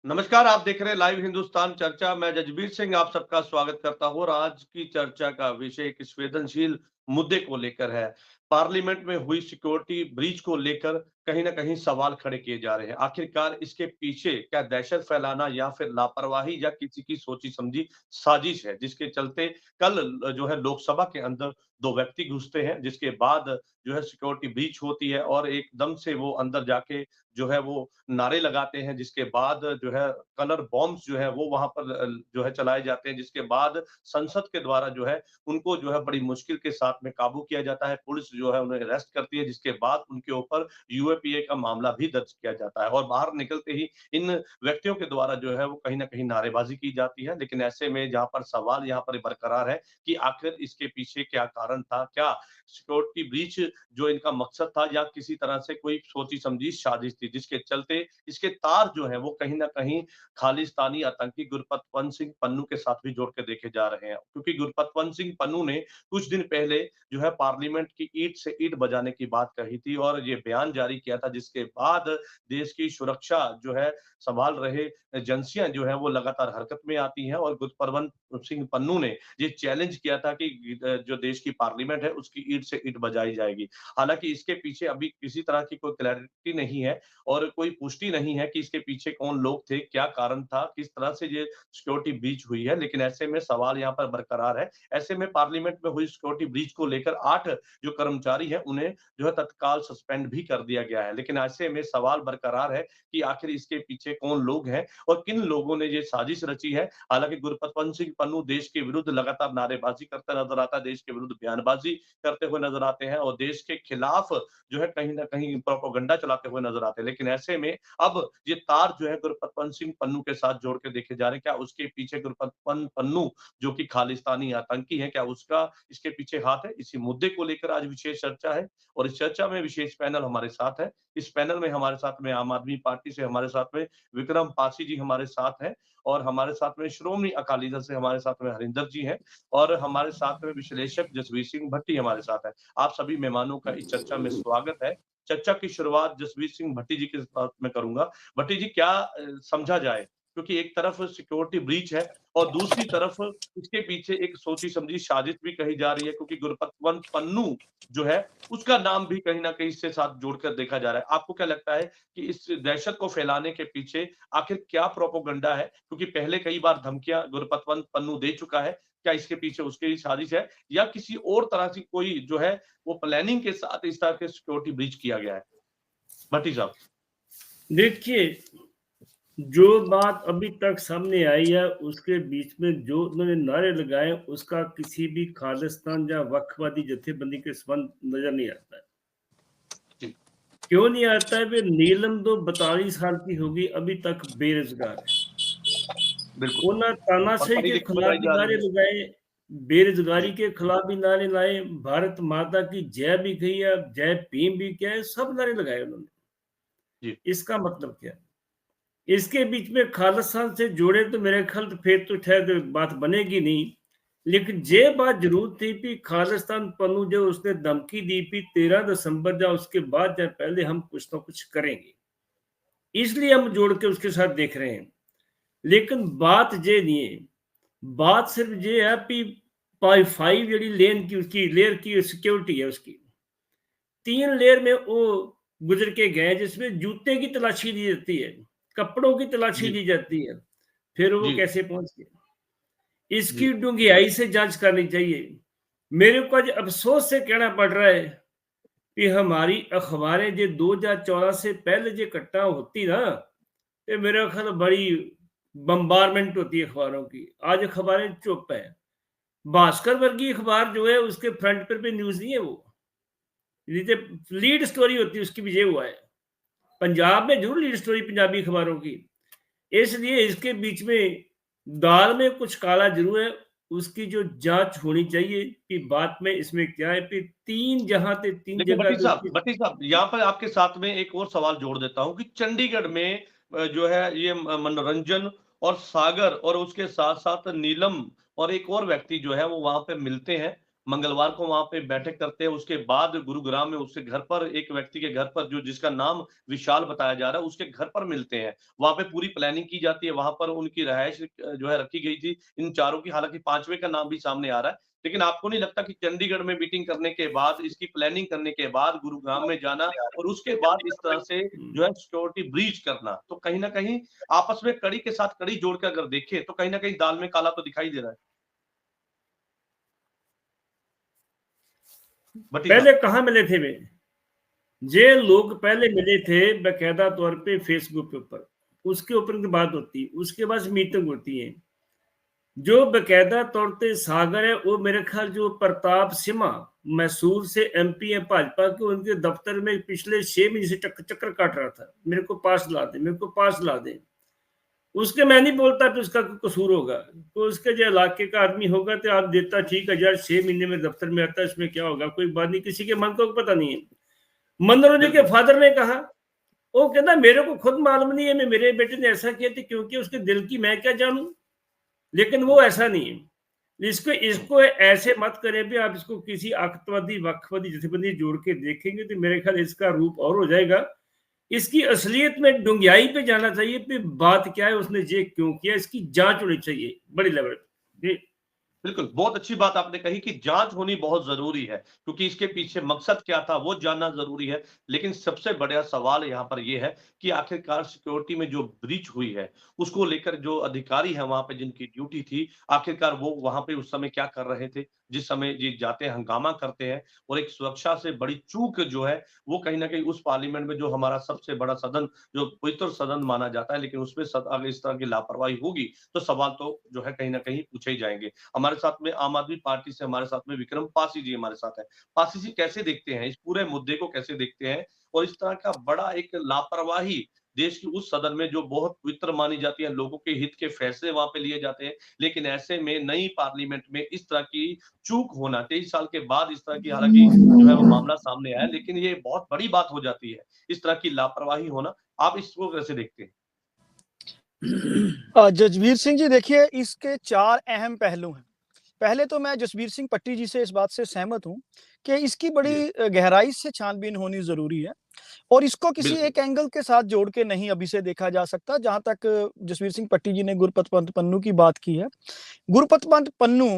नमस्कार, आप देख रहे हैं लाइव हिंदुस्तान चर्चा। मैं जजबीर सिंह आप सबका स्वागत करता हूँ और आज की चर्चा का विषय एक संवेदनशील मुद्दे को लेकर है। पार्लियामेंट में हुई सिक्योरिटी ब्रीच को लेकर कहीं न कहीं सवाल खड़े किए जा रहे हैं। आखिरकार इसके पीछे क्या दहशत फैलाना या फिर लापरवाही या किसी की सोची-समझी साजिश है, जिसके चलते कल जो है लोकसभा के अंदर 2 व्यक्ति घुसते हैं, जिसके बाद जो है सिक्योरिटी ब्रीच होती है और एकदम से वो अंदर जाके जो है वो नारे लगाते हैं, जिसके बाद जो है कलर बॉम्ब्स जो है वो वहाँ पर जो है चलाए जाते हैं, जिसके बाद संसद के द्वारा जो है उनको जो है बड़ी मुश्किल के साथ में काबू किया जाता है। पुलिस जो है उन्हें अरेस्ट करती है, जिसके बाद उनके ऊपर यूएपीए का मामला भी दर्ज किया जाता है और बाहर निकलते ही इन व्यक्तियों के द्वारा जो है वो कहीं न कहीं नारेबाज़ी की जाती है। लेकिन ऐसे में जहाँ पर सवाल यहाँ पर बरकरार है कि आखिर इसके पीछे क्या कारण था? क्या सिक्योरिटी ब्रीच जो इनका मकसद था या किसी तरह से कोई सोची-समझी साजिश थी, जिसके चलते इसके तार जो हैं वो कहीं न कहीं खालिस्तानी आतंकी गुरपतवंत सिंह पन्नू के साथ भी जोड़ के देखे जा रहे हैं। क्योंकि गुरपतवंत सिंह पन्नू ने कुछ दिन पहले जो है पार्लियामेंट की ईंट से ईंट बजाने की बात कही थी और ये बयान जारी किया था, जिसके बाद देश की सुरक्षा जो है संभाल रहे एजेंसियाँ जो हैं वो लगातार हरकत में आती हैं और गुरपतवंत सिंह पन्नू ने ये चैलेंज किया था कि जो देश की पार्लियामेंट है उसकी ईंट से ईंट बजाई जाएगी। हालाँकि इसके पीछे अभी किसी तरह की कोई क्लैरिटी नहीं है और कोई पुष्टि नहीं है कि इसके पीछे कौन लोग थे, क्या कारण था, किस तरह से ये सिक्योरिटी ब्रीच हुई है। लेकिन ऐसे में सवाल यहाँ पर बरकरार है। ऐसे में पार्लियामेंट में हुई सिक्योरिटी ब्रीच को लेकर 8 जो कर्मचारी हैं, उन्हें जो है तत्काल सस्पेंड भी कर दिया गया है। लेकिन ऐसे में सवाल बरकरार है कि आखिर इसके पीछे कौन लोग हैं और किन लोगों ने ये साजिश रची है। हालाँकि गुरपतवंत सिंह पन्नू देश के विरुद्ध लगातार नारेबाज़ी करता नज़र आता है, देश के विरुद्ध बयानबाज़ी करते हुए नज़र आते हैं और देश के खिलाफ जो है कहीं न कहीं प्रोपेगेंडा चलाते हुए नज़र आते हैं। लेकिन ऐसे में अब ये तार जो है गुरपतवंत सिंह पन्नू के साथ जोड़ के देखे जा रहे हैं। क्या उसके पीछे गुरपतवंत पन्नू जो कि खालिस्तानी आतंकी है, क्या उसका इसके पीछे हाथ है? इसी मुद्दे को लेकर आज विशेष चर्चा है और इस चर्चा में विशेष पैनल हमारे साथ है। इस पैनल में हमारे साथ में आम आदमी पार्टी से हमारे साथ में विक्रम पासी जी हमारे साथ हैं और हमारे साथ में श्रोमणी अकाली दल से हमारे साथ में हरिंदर जी हैं और हमारे साथ में विश्लेषक जसवीर सिंह भट्टी हमारे साथ हैं। आप सभी मेहमानों का इस चर्चा में स्वागत है। चर्चा की शुरुआत जसवीर सिंह भट्टी जी के साथ मैं करूँगा। भट्टी जी क्या समझा जाए? क्योंकि एक तरफ सिक्योरिटी ब्रीच है और दूसरी तरफ इसके पीछे एक सोची-समझी साजिश भी कही जा रही है क्योंकि गुरपतवंत पन्नू जो है, उसका नाम भी कहीं न कहीं इसके साथ जोड़कर देखा जा रहा है। आपको क्या लगता है कि इस दहशत को फैलाने के पीछे आखिर क्या प्रोपेगेंडा है? क्योंकि पहले कई बार धमकियाँ गुरपतवंत पन्नू दे चुका है। क्या इसके पीछे उसकी ही साजिश है या किसी और तरह से कोई जो है वो प्लानिंग के साथ इस तरह के सिक्योरिटी ब्रीच किया गया है? भट्टी साहब। देखिए, जो बात अभी तक सामने आई है, उसके बीच में जो उन्होंने नारे लगाए, उसका किसी भी खालिस्तान या वक्फवादी जत्थेबंदी के संबंध नज़र नहीं आता है। जी, क्यों नहीं आता है? वे नीलम तो 42 साल की होगी, अभी तक बेरोज़गार है। बिल्कुल उन्होंने और तानाशाही के पढ़ी-लिखी खिलाफ बताई भी जा रही नारे है। लगाए, बेरोज़गारी जी, के खिलाफ भी नारे लाए, भारत माता की जय भी कही है, जय भीम भी किया है, सब नारे लगाए उन्होंने। जी, इसका मतलब क्या है? इसके बीच में खालिस्तान से जोड़े तो मेरे ख्याल फिर तो शायद बात बनेगी नहीं। लेकिन हुँ, ये बात ज़रूर थी कि खालिस्तान पन्नू जो उसने धमकी दी थी 13 दिसंबर या उसके बाद या पहले हम कुछ ना कुछ करेंगे। इसलिए हम जोड़ के उसके साथ देख रहे हैं। लेकिन बात ये नहीं है। बात सिर्फ ये है कि पाई 5 ਜਿਹੜੀ लेन की उसकी लेयर की सिक्योरिटी है उसकी। 3 लेयर में वो गुज़र के गए जिसमें जूते की तलाशी ली जाती है, कपड़ों की तलाशी जी, ली जाती है, फिर वो जी, कैसे पहुँच गए? इसकी जी, डूंघाई से जाँच करनी चाहिए। मेरे को आज अफ़सोस से कहना पड़ रहा है कि हमारी अखबारें जो 2014 से पहले जो इकट्ठा होती ना, ये मेरा ख़्याल बड़ी बम्बारमेंट होती है अखबारों की। आज अखबारें चुप हैं। भास्कर वर्गीय अखबार जो है उसके फ्रंट पर भी न्यूज़ नहीं है वो। नीचे लीड स्टोरी होती है उसकी भी ये हुआ है। पंजाब में ज़रूर लीड स्टोरी पंजाबी अखबारों की। इसलिए इसके बीच में दाल में कुछ काला ज़रूर है। उसकी जो जाँच होनी चाहिए कि बात में इसमें क्या है कि 3 जहाँ थे 3 लेकिन जगह पे उसकी भट्टी साहब यहाँ पर आपके साथ में एक और सवाल जोड़ देता हूँ कि चंडीगढ़ में जो है ये मनोरंजन और सागर और उसके साथ-साथ नीलम और एक और व्यक्ति जो है वो वहाँ पे मिलते हैं मंगलवार को वहां पे बैठक करते हैं। उसके बाद गुरुग्राम में उसके घर पर, एक व्यक्ति के घर पर, जो जिसका नाम विशाल बताया जा रहा है, उसके घर पर मिलते हैं। वहां पे पूरी प्लानिंग की जाती है, वहां पर उनकी रहायश जो है रखी गई थी इन चारों की। हालांकि पांचवें का नाम भी सामने आ रहा है, लेकिन आपको नहीं लगता कि चंडीगढ़ में मीटिंग करने के बाद, इसकी प्लानिंग करने के बाद गुरुग्राम में जाना और उसके बाद इस तरह से जो है सिक्योरिटी ब्रीच करना, तो कहीं ना कहीं आपस में कड़ी के साथ कड़ी जोड़कर अगर देखें तो कहीं ना कहीं दाल में काला तो दिखाई दे रहा है। पहले कहाँ मिले थे वे? जे लोग पहले मिले थे बकायदा तौर पे फेसबुक के ऊपर, उसके ऊपर की बात होती है, उसके बाद मीटिंग होती है। जो बकायदा तौर पे सागर है, वो मेरे ख्याल जो प्रताप सिम्हा मैसूर से एमपी है भाजपा के, उनके दफ्तर में पिछले 6 महीने से चक्कर काट रहा था, मेरे को पास ला दे, मेरे को पास ला दे। उसके मैं नहीं बोलता कि उसका कोई कसूर होगा, तो उसके जो इलाके का आदमी होगा तो आप देता, ठीक है यार 6 महीने में दफ्तर में आता है, इसमें क्या होगा, कोई बात नहीं, किसी के मन को पता नहीं है। मनोरंजन के फादर ने कहा, वो कहता मेरे को खुद मालूम नहीं है, मैं मेरे बेटे ने ऐसा किया था क्योंकि उसके दिल की मैं क्या जानूं, लेकिन वो ऐसा नहीं है। इसको ऐसे मत करें भी, आप इसको किसी आतंकवादी वक्फवादी जथेबंदी जोड़ के देखेंगे तो मेरे ख्याल इसका रूप और हो जाएगा। इसकी असलियत में डुंगियाई पे जाना चाहिए, पे बात क्या है, उसने ये क्यों किया, इसकी जांच होनी चाहिए बड़ी लेवल पे। बिल्कुल, बहुत अच्छी बात आपने कही कि जांच होनी बहुत जरूरी है, क्योंकि इसके पीछे मकसद क्या था वो जानना जरूरी है। लेकिन सबसे बड़ा सवाल यहाँ पर ये है कि आखिरकार सिक्योरिटी में जो ब्रीच हुई है, उसको लेकर जो अधिकारी है वहां पे, जिनकी ड्यूटी थी, आखिरकार वो वहां पे उस समय क्या कर रहे थे, जिस समय ये जाते हैं हंगामा करते हैं। और एक सुरक्षा से बड़ी चूक जो है वो कहीं ना कहीं उस पार्लियामेंट में, जो हमारा सबसे बड़ा सदन, जो पवित्र सदन माना जाता है, लेकिन उसमें अगर इस तरह की लापरवाही होगी तो सवाल तो जो है कहीं ना कहीं पूछे ही जाएंगे। हमारे साथ में आम आदमी पार्टी से हमारे साथ में विक्रम पासी जी हमारे साथ है। पासी जी कैसे देखते हैं इस पूरे मुद्दे को, कैसे देखते हैं, और इस तरह का बड़ा एक लापरवाही देश की उस सदन में जो बहुत पवित्र मानी जाती है, लोगों के हित के फैसले वहां पे लिए जाते हैं, लेकिन ऐसे में नई पार्लियामेंट में इस तरह की चूक होना, 23 साल के बाद इस तरह की, हालांकि जो है वो मामला सामने आया, लेकिन ये बहुत बड़ी बात हो जाती है, इस तरह की लापरवाही होना। आप इसको कैसे देखते हैं? जसबीर सिंह जी, देखिए इसके 4 अहम पहलू हैं। पहले तो मैं जसबीर सिंह पट्टी जी से इस बात से सहमत हूं कि इसकी बड़ी गहराई से छानबीन होनी जरूरी है, और इसको किसी एक एंगल के साथ जोड़ के नहीं अभी से देखा जा सकता। जहां तक जसबीर सिंह पट्टी जी ने गुरपत पंत पन्नू की बात की है, गुरपत पंत पन्नू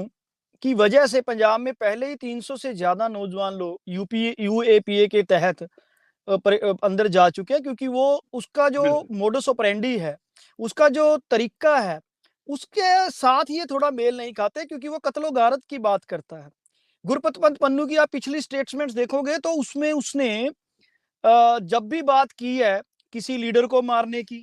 की वजह से पंजाब में पहले ही 300 से ज्यादा नौजवान लोग यूएपीए के तहत अंदर जा चुके हैं, क्योंकि वो उसका जो मोडस ऑपरेंडी है, उसका जो तरीका है, उसके साथ ये थोड़ा मेल नहीं खाते, क्योंकि वो कत्लो गारत की बात करता है। गुरपत पंत पन्नू की आप पिछली स्टेटमेंट्स देखोगे तो उसमें उसने जब भी बात की है किसी लीडर को मारने की,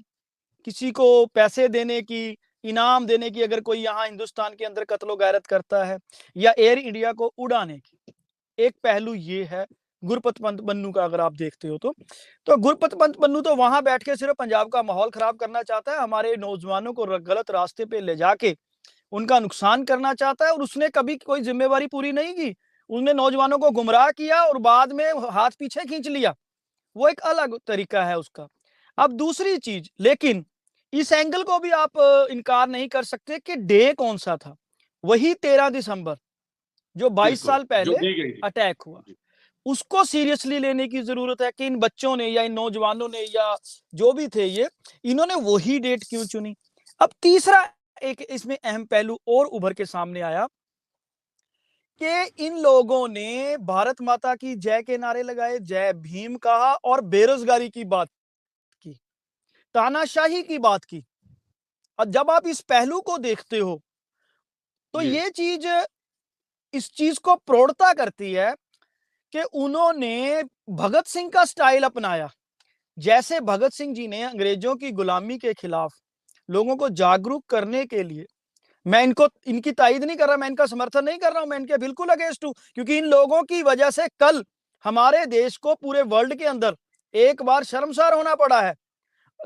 किसी को पैसे देने की, इनाम देने की, अगर कोई यहाँ हिंदुस्तान के अंदर कत्लो गारत करता है, या एयर इंडिया को उड़ाने की, एक पहलू ये है गुरपत पंत पन्नू का। अगर आप देखते हो तो गुरपत पंत पन्नू तो वहां बैठ के सिर्फ पंजाब का माहौल खराब करना चाहता है, हमारे नौजवानों को गलत रास्ते पे ले जाके उनका नुकसान करना चाहता है, और उसने कभी कोई जिम्मेवारी पूरी नहीं की। उसने नौजवानों को गुमराह किया और बाद में हाथ पीछे खींच लिया, वो एक अलग तरीका है उसका। अब दूसरी चीज, लेकिन इस एंगल को भी आप इनकार नहीं कर सकते कि डे कौन सा था, वही 13 दिसंबर जो 22 साल पहले अटैक हुआ। उसको सीरियसली लेने की जरूरत है कि इन बच्चों ने या इन नौजवानों ने या जो भी थे ये, इन्होंने वही डेट क्यों चुनी। अब तीसरा एक इसमें अहम पहलू और उभर के सामने आया कि इन लोगों ने भारत माता की जय के नारे लगाए, जय भीम कहा, और बेरोजगारी की बात की, तानाशाही की बात की। और जब आप इस पहलू को देखते हो तो ये चीज इस चीज को प्रौढ़ता करती है कि उन्होंने भगत सिंह का स्टाइल अपनाया। जैसे भगत सिंह जी ने अंग्रेजों की गुलामी के खिलाफ लोगों को जागरूक करने के लिए, मैं इनकी तायद नहीं कर रहा, मैं इनका समर्थन नहीं कर रहा हूं, मैं इनके बिल्कुल अगेंस्ट हूं, क्योंकि इन लोगों की वजह से कल हमारे देश को पूरे वर्ल्ड के अंदर एक बार शर्मसार होना पड़ा है।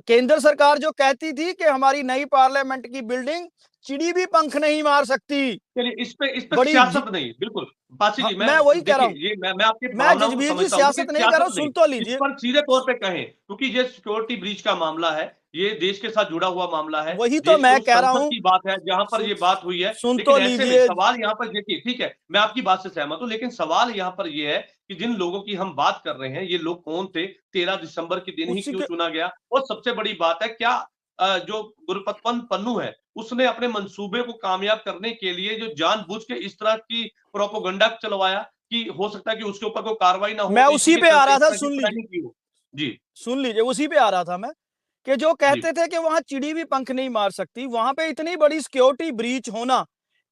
केंद्र सरकार जो कहती थी कि हमारी नई पार्लियामेंट की बिल्डिंग चिड़ी भी पंख नहीं मार सकती। चलिए इस पे सियासत नहीं, बिल्कुल पासी जी, मैं वही कह रहा हूं, ये मैं आपके मैं जसबीर जी सियासत नहीं कर रहा हूं, सुन तो लीजिए। इस पर सीधे तौर पे कहें, क्योंकि ये सिक्योरिटी ब्रीच का मामला है, ये देश के साथ जुड़ा हुआ मामला है, वही तो देश मैं के उस कह रहा संसद हूं, की बात है जहां पर ये बात हुई है। सुन लेकिन तो ऐसे में लीजिए। सवाल यहाँ पर देखिए, ठीक है, मैं आपकी बात से सहमत हूं, लेकिन सवाल यहाँ पर ये है कि जिन लोगों की हम बात कर रहे हैं, ये लोग कौन थे, 13 दिसंबर के दिन ही उसी क्यों के चुना गया, और सबसे बड़ी बात है क्या जो गुरपतवंत पन्नू है, उसने अपने मंसूबे को कामयाब करने के लिए जो जानबूझ के इस तरह की प्रोपोगंडा चलवाया कि हो सकता है कि उसके ऊपर कोई कार्रवाई ना हो, मैं तो इसी उसी के पे आ चलते रहा इस था, तरह की सुन लीजिए, प्लानिंग की हो। जी, सुन लीजिए, उसी पे आ रहा था मैं, कि जो जी, कहते थे कि वहां चिड़ी भी पंख नहीं मार सकती, वहां पे इतनी बड़ी सिक्योरिटी ब्रीच होना,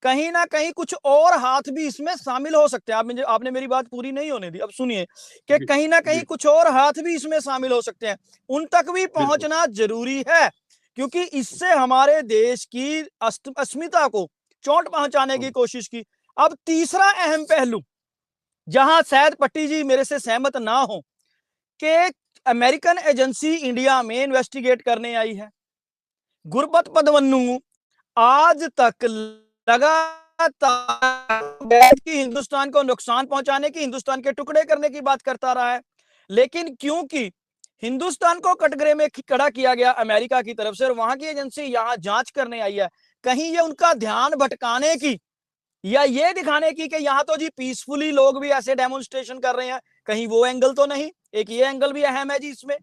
कहीं ना कहीं कुछ और हाथ भी इसमें शामिल हो सकते हैं। आपने मेरी बात पूरी नहीं होने दी, अब सुनिए, कि जी, कहीं ना कहीं जी, कुछ और हाथ भी इसमें शामिल हो सकते हैं, उन तक भी बिल्कुल। पहुंचना जरूरी है, क्योंकि इससे हमारे देश की अस्मिता को चोट पहुंचाने की हुँ, कोशिश की। अब तीसरा अहम पहलू, जहां शायद पट्टी जी मेरे से सहमत ना हो, कि अमेरिकन एजेंसी इंडिया में इन्वेस्टिगेट करने आई है। गुरबत पदवन्नू आज तक लगातार की हिंदुस्तान को नुकसान पहुंचाने की, हिंदुस्तान के टुकड़े करने की बात करता रहा है, लेकिन क्योंकि हिंदुस्तान को कटघरे में खड़ा किया गया अमेरिका की तरफ से, और वहां की एजेंसी यहां जांच करने आई है, कहीं ये उनका ध्यान भटकाने की या ये दिखाने की कि यहां तो जी पीसफुली लोग भी ऐसे डेमोन्स्ट्रेशन कर रहे हैं, कहीं वो एंगल तो नहीं? एक ये एंगल भी अहम है जी इसमें।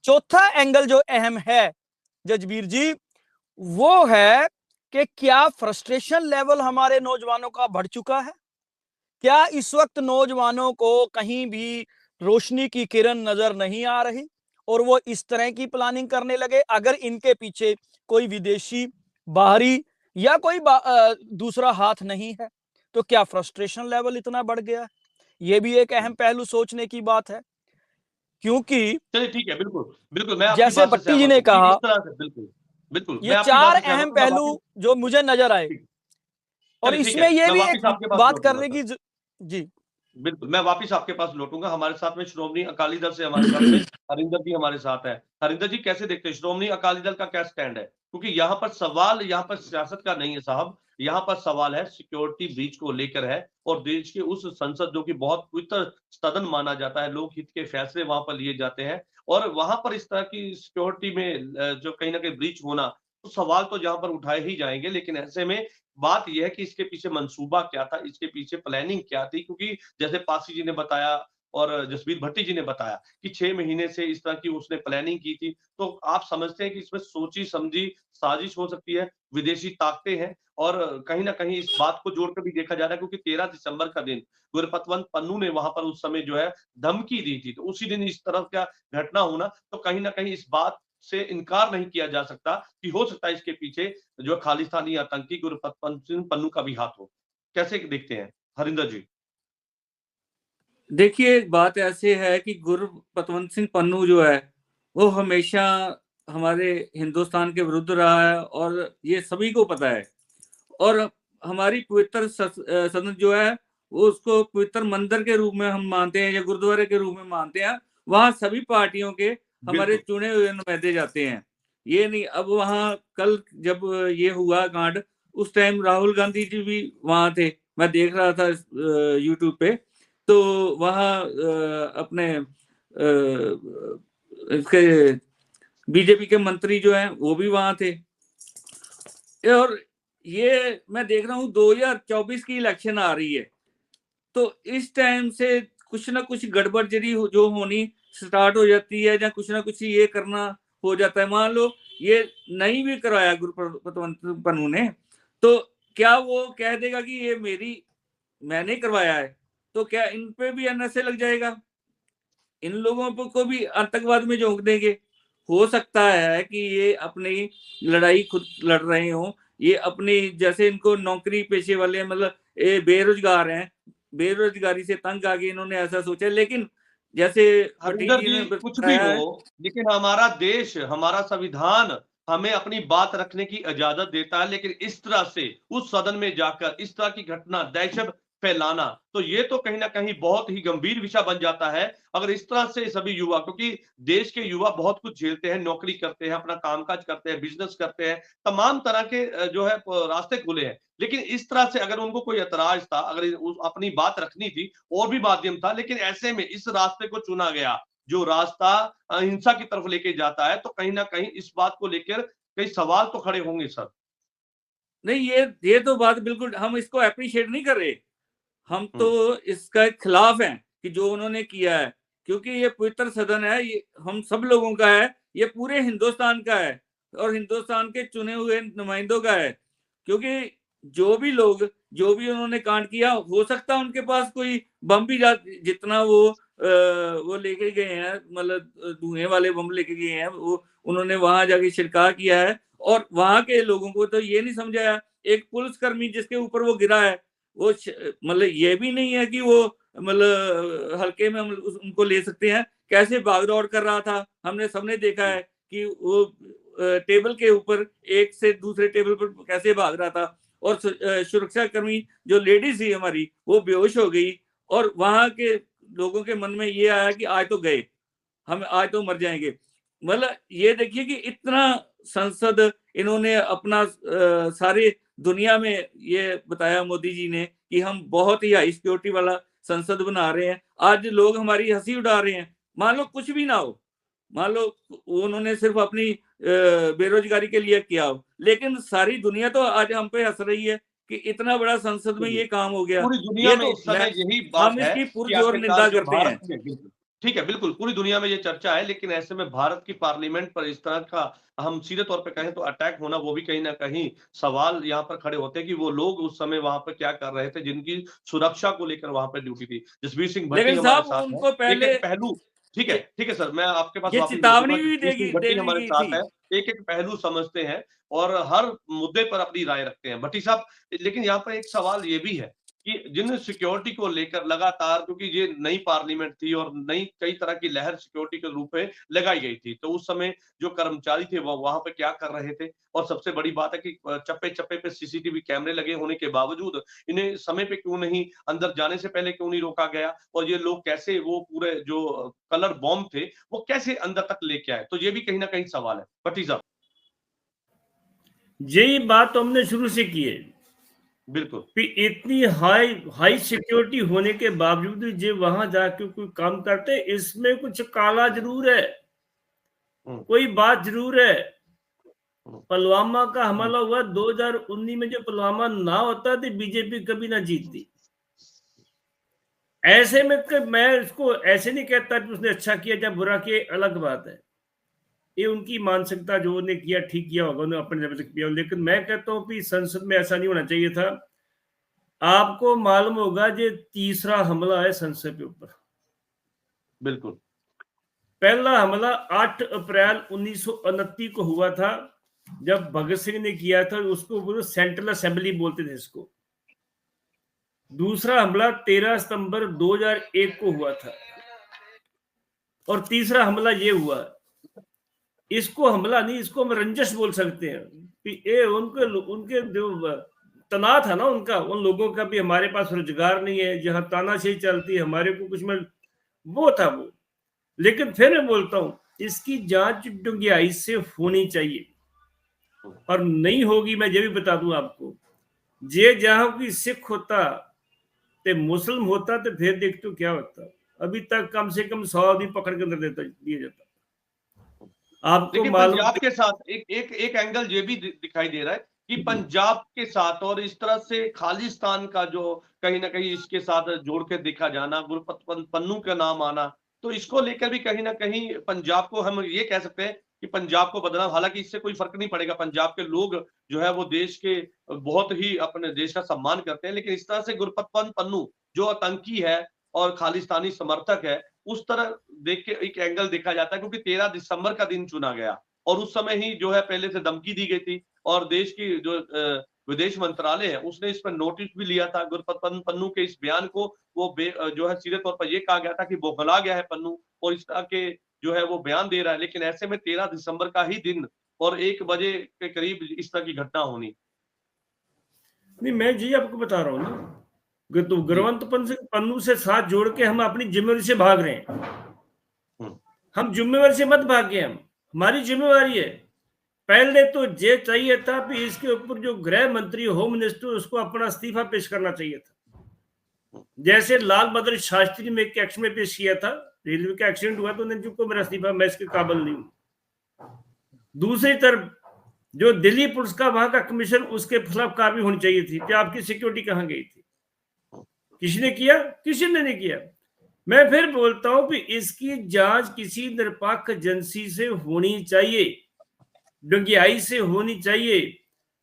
चौथा एंगल जो अहम है जजबीर जी, वो है कि क्या फ्रस्ट्रेशन लेवल हमारे नौजवानों का बढ़ चुका है? क्या इस वक्त नौजवानों को कहीं भी रोशनी की किरण नजर नहीं आ रही और वो इस तरह की प्लानिंग करने लगे? अगर इनके पीछे कोई विदेशी, बाहरी या कोई दूसरा हाथ नहीं है, तो क्या फ्रस्ट्रेशन लेवल इतना बढ़ गया है? ये भी एक अहम पहलू सोचने की बात है, क्योंकि चलिए ठीक है, बिल्कुल, बिल्कुल, मैं आपकी जैसे बात से भट्टी जी सहमत ने हूँ कि कहा, इस तरह से बिल्कुल, बिल्कुल, ये मैं आपकी बात चार से सहमत अहम हूँ, मैं पहलू वापिस जो मुझे नजर आए, ठीक, और चलिए ठीक इसमें है, ये मैं भी वापिस एक आपके पास बात लौटूँगा करने सर। की जी। बिल्कुल, मैं वापिस आपके पास लौटूँगा। हमारे साथ में श्रोमणी अकाली दल से हमारे साथ में हरिंदर जी हमारे साथ हैं। हरिंदर जी कैसे देखते हैं श्रोमणी अकाली दल का क्या स्टैंड है? क्योंकि यहाँ पर सवाल यहाँ पर सियासत का नहीं है साहब, यहाँ पर सवाल है सिक्योरिटी ब्रीच को लेकर है, और देश के उस संसद जो कि बहुत पवित्र सदन माना जाता है, लोकहित के फैसले वहाँ पर लिए जाते हैं, और वहाँ पर इस तरह की सिक्योरिटी में जो कहीं न कहीं ब्रीच होना, तो सवाल तो यहाँ पर उठाए ही जाएँगे। लेकिन ऐसे में बात ये है कि इसके पीछे मंसूबा क्या था, इसके पीछे प्लानिंग क्या थी? क्योंकि जैसे पासी जी ने बताया और जसबीर भट्टी जी ने बताया कि 6 महीने से इस तरह की उसने प्लानिंग की थी। तो आप समझते हैं कि इसमें सोची-समझी साजिश हो सकती है, विदेशी ताकतें हैं, और कहीं न कहीं इस बात को जोड़कर भी देखा जा रहा है, क्योंकि 13 दिसंबर का दिन गुरपतवंत पन्नू ने वहाँ पर उस समय जो है धमकी दी थी। तो उसी दिन इस तरह का घटना होना, तो कहीं न कहीं इस बात से इनकार नहीं किया जा सकता कि हो सकता है इसके पीछे जो खालिस्तानी आतंकी गुरपतवंत सिंह पन्नू का भी हाथ हो। कैसे देखते हैं हरिंदर जी? देखिए, बात ऐसे है कि गुरपतवंत सिंह पन्नू जो है, वो हमेशा हमारे हिंदुस्तान के विरुद्ध रहा है और ये सभी को पता है। और हमारी पवित्र सनद जो है, वो उसको पवित्र मंदिर के रूप में हम मानते हैं या गुरुद्वारे के रूप में मानते हैं। वहाँ सभी पार्टियों के हमारे बिल्कुल, चुने हुए नुमाइंदे जाते हैं। ये नहीं, अब वहाँ कल जब ये हुआ कांड, उस टाइम राहुल गांधी जी भी वहाँ थे। मैं देख रहा था यूट्यूब पे। तो वहाँ अपने इसके बीजेपी के मंत्री जो हैं, वो भी वहाँ थे। और ये मैं देख रहा हूँ 2024 की इलेक्शन आ रही है, तो इस टाइम से कुछ ना कुछ गड़बड़जड़ी जो होनी स्टार्ट हो जाती है, या कुछ ना कुछ ये करना हो जाता है। मान लो ये नहीं भी करवाया गुरपतवंत पन्नू ने, तो क्या वो कह देगा कि ये मैंने करवाया है? तो क्या इन पे भी एनएसए लग जाएगा? इन लोगों को भी आतंकवाद में झोंक देंगे। हो सकता है कि ये अपनी लड़ाई खुद लड़ रहे हों, ये अपनी जैसे इनको नौकरी पेशे वाले मतलब ये बेरोजगार हैं, बेरोजगारी से तंग आके इन्होंने ऐसा सोचा। लेकिन जैसे पटेल हरिंदर जी जी ने कुछ भी बताया हो, है, लेकिन हमारा देश, हमारा संविधान हमें अपनी बात रखने की इजाजत देता है, लेकिन इस तरह से उस सदन में जाकर इस तरह की घटना, दहशत फैलाना, तो ये तो कहीं न कहीं बहुत ही गंभीर विषय बन जाता है। अगर इस तरह से सभी युवा, क्योंकि देश के युवा बहुत कुछ झेलते हैं, नौकरी करते हैं, अपना कामकाज करते हैं, बिज़नेस करते हैं, तमाम तरह के जो है प रास्ते खुले हैं। लेकिन इस तरह से अगर उनको कोई ऐतराज़ था, अगर अपनी बात रखनी थी, और भी माध्यम था, लेकिन ऐसे में इस रास्ते को चुना गया। जो रास्ता हिंसा की तरफ लेके जाता है, तो कहीं ना कहीं इस बात को लेकर कई सवाल तो खड़े होंगे सर। नहीं, ये तो बात बिल्कुल हम इसको अप्रिशिएट नहीं कर रहे, हम तो इसका खिलाफ हैं कि जो उन्होंने किया है, क्योंकि ये पवित्र सदन है, ये हम सब लोगों का है, ये पूरे हिंदुस्तान का है और हिंदुस्तान के चुने हुए नुमाइंदों का है। क्योंकि जो भी लोग, जो भी उन्होंने कांड किया, हो सकता है उनके पास कोई बम भी जितना वो लेके गए हैं, मतलब धुएं वाले बम लेके गए हैं, वो उन्होंने वहां जाके छिड़काव किया है और वहां के लोगों को तो ये नहीं समझाया। एक पुलिसकर्मी जिसके ऊपर वो गिरा है, वो मतलब ये भी नहीं है कि वो मतलब हल्के में हम उनको ले सकते हैं। कैसे भाग दौड़ कर रहा था, हमने सबने देखा है कि वो टेबल के ऊपर एक से दूसरे टेबल पर कैसे भाग रहा था और सुरक्षा कर्मी जो लेडीज थी हमारी, वो बेहोश हो गई और वहां के लोगों के मन में ये आया कि आज तो गए, हम आज तो मर जाएंगे। मतलब ये देखिए कि इतना संसद इन्होंने अपना सारे दुनिया में ये बताया मोदी जी ने कि हम बहुत ही हाई सिक्योरिटी वाला संसद बना रहे हैं। आज लोग हमारी हंसी उड़ा रहे हैं। मान लो कुछ भी ना हो, मान लो उन्होंने सिर्फ अपनी बेरोजगारी के लिए किया हो, लेकिन सारी दुनिया तो आज हम पे हंस रही है कि इतना बड़ा संसद में ये काम हो गया। पूरी दुनिया में इस समय यही बात हम है इसकी कि पुरजोर निंदा करते हैं। ठीक है, बिल्कुल पूरी दुनिया में ये चर्चा है, लेकिन ऐसे में भारत की पार्लियामेंट पर इस तरह का हम सीधे तौर पे कहें तो अटैक होना, वो भी कहीं ना कहीं सवाल यहाँ पर खड़े होते हैं कि वो लोग उस समय वहां पर क्या कर रहे थे जिनकी सुरक्षा को लेकर वहां पर ड्यूटी थी। जसबीर सिंह भट्टी लेकिन हमारे साहब साथ उनको है। पहले एक पहलू, ठीक है सर, मैं आपके पास ये वापस चेतावनी लौटूंगा। भी जसबीर सिंह भट्टी देनी हमारे गई साथ थी। है, एक पहलू समझते हैं और हर मुद्दे पर अपनी राय रखते हैं भट्टी साहब। लेकिन यहाँ पर एक सवाल ये भी है कि जिन सिक्योरिटी को लेकर लगातार, क्योंकि ये नई पार्लियामेंट थी और नई कई तरह की लहर सिक्योरिटी के रूप में लगाई गई थी, तो उस समय जो कर्मचारी थे वो वहां पे क्या कर रहे थे, और सबसे बड़ी बात है कि चप्पे चप्पे पे सीसीटीवी कैमरे लगे होने के बावजूद इन्हें समय पे क्यों नहीं, अंदर जाने से पहले क्यों नहीं रोका गया, और ये लोग कैसे वो पूरे जो कलर बॉम्ब थे वो कैसे अंदर तक लेके आए, तो ये भी कहीं ना कहीं सवाल है भट्टी साहब। यही बात तो हमने शुरू से की है, बिल्कुल इतनी हाई सिक्योरिटी होने के बावजूद जो वहां जाके कोई काम करते, इसमें कुछ काला जरूर है, कोई बात जरूर है। पुलवामा का हमला हुआ 2019 में, जो पुलवामा ना होता तो बीजेपी कभी ना जीतती। ऐसे में मैं इसको ऐसे नहीं कहता कि उसने अच्छा किया या बुरा किया, अलग बात है, ये उनकी मानसिकता, जो उन्होंने किया ठीक किया होगा, उन्होंने अपने लेवल से किया। लेकिन मैं कहता हूं कि संसद में ऐसा नहीं होना चाहिए था। आपको मालूम होगा ये तीसरा हमला है संसद के ऊपर। बिल्कुल। पहला हमला 8 अप्रैल 1929 को हुआ था, जब भगत सिंह ने किया था, उसको सेंट्रल असेंबली बोलते थे इसको। दूसरा हमला 13 सितंबर 2001 को हुआ था, और तीसरा हमला ये हुआ। इसको हमला नहीं, इसको हम रंजश बोल सकते हैं कि ये उनके जो तनाव था ना उनका, उन लोगों का भी हमारे पास रोजगार नहीं है, जहां तानाशाही चलती है, हमारे को कुछ मिल, वो था वो। लेकिन फिर मैं बोलता हूं, इसकी जांच डूंघाई से होनी चाहिए, और नहीं होगी। मैं ये भी बता दूं आपको, जे जहां की सिख होता ते मुस्लिम होता तो फिर देखते क्या होता। अभी तक कम से कम 100 आदमी पकड़ के अंदर दिया जाता। आपको लेकिन पंजाब के साथ एक एंगल ये भी दिखाई दे रहा है कि पंजाब के साथ और इस तरह से खालिस्तान का जो कहीं ना कहीं इसके साथ जोड़ के देखा जाना, गुरपत पन्नू का नाम आना, तो इसको लेकर भी कहीं ना कहीं पंजाब को हम ये कह सकते हैं कि पंजाब को बदनाम, हालांकि इससे कोई फर्क नहीं पड़ेगा। पंजाब के लोग जो है वो देश के बहुत ही अपने देश का सम्मान करते हैं, लेकिन इस तरह से गुरपत पन्नू जो आतंकी है और खालिस्तानी समर्थक है, उस तरह देख के एक एंगल देखा जाता है, क्योंकि 13 दिसंबर का दिन चुना गया और उस समय ही जो है पहले से धमकी दी गई थी, और देश की जो विदेश मंत्रालय है उसने इस पर नोटिस भी लिया था। गुरपत पन्नू के इस बयान को वो जो है सीधे तौर पर ये कहा गया था कि बौखला गया है पन्नू और इस तरह के जो है वो बयान दे रहा है। लेकिन ऐसे में 13 दिसंबर का ही दिन और 1 बजे के करीब इस तरह की घटना होनी। नहीं, मैं जी आपको बता रहा हूँ ना, तो गुरवंत पन्नू से साथ जोड़ के हम अपनी जिम्मेवारी से भाग रहे हैं। हम जिम्मेवारी से मत भागे, हम, हमारी जिम्मेवारी है। पहले तो ये चाहिए था कि इसके ऊपर जो गृह मंत्री, होम मिनिस्टर, उसको अपना इस्तीफा पेश करना चाहिए था, जैसे लाल बहादुर शास्त्री में एक एक्शन में पेश किया था। रेलवे का एक्सीडेंट हुआ तो उन्होंने चुपको मेरा इस्तीफा, मैं इसके काबिल नहीं हूँ। दूसरी तरफ जो दिल्ली पुलिस का वहां का कमीशन, उसके खिलाफ कार्रवाई होनी चाहिए थी कि आपकी सिक्योरिटी कहाँ गई थी। किसी ने किया? किसी ने नहीं किया। मैं फिर बोलता हूं कि इसकी जांच किसी निरपेक्ष एजेंसी से होनी चाहिए, डंगियाई से होनी चाहिए।